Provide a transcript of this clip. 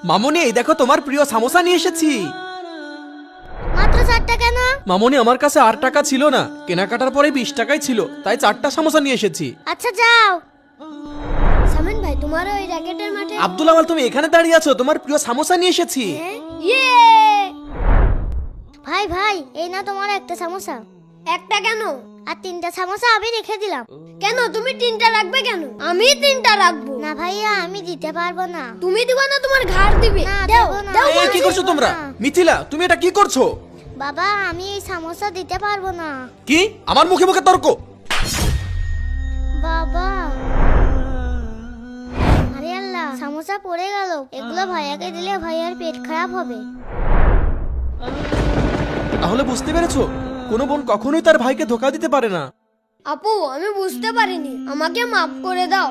মামুনি, এই দেখো তোমার প্রিয় সামোসা নিয়ে এসেছি। মাত্র 4 টাকা না? মামুনি, আমার কাছে 8 টাকা ছিল না, কেনাকাটার পরে 20 টাকাই ছিল, তাই 4টা সামোসা নিয়ে এসেছি। আচ্ছা যাও। সামিন ভাই, তোমার ওই র্যাকেটের মাঠে। আব্দুল আমাল, তুমি এখানে দাঁড়িয়ে আছো, তোমার প্রিয় সামোসা নিয়ে এসেছি। ইয়ে! ভাই ভাই, এই না তোমার একটা সামোসা। একটা কেন? আর 3টা সামোসা আমি রেখে দিলাম। কেন তুমি 3টা রাখবে কেন? আমি 3টা রাখবো। না ভাইয়া, আমি দিতে পারবো না। তুমি দিবা না, তোমার ঘাড় দিবে। না, দাও দেবো না। দাও। এই কি করছো তোমরা? মিথিলা, তুমি এটা কি করছো? বাবা, আমি এই সামোসা দিতে পারবো না। কি? আমার মুখে মুখে তর্ক? বাবা, আরে আল্লাহ, সামোসা পড়ে গেল। এগুলো ভাইয়াকে দিলে ভাইয়ার পেট খারাপ হবে। তাহলে বুঝতে পেরেছো, কোনো বোন কখনোই তার ভাইকে ধোকা দিতে পারে না। আপু, আমি বুঝতে পারিনি, আমাকে মাফ করে দাও।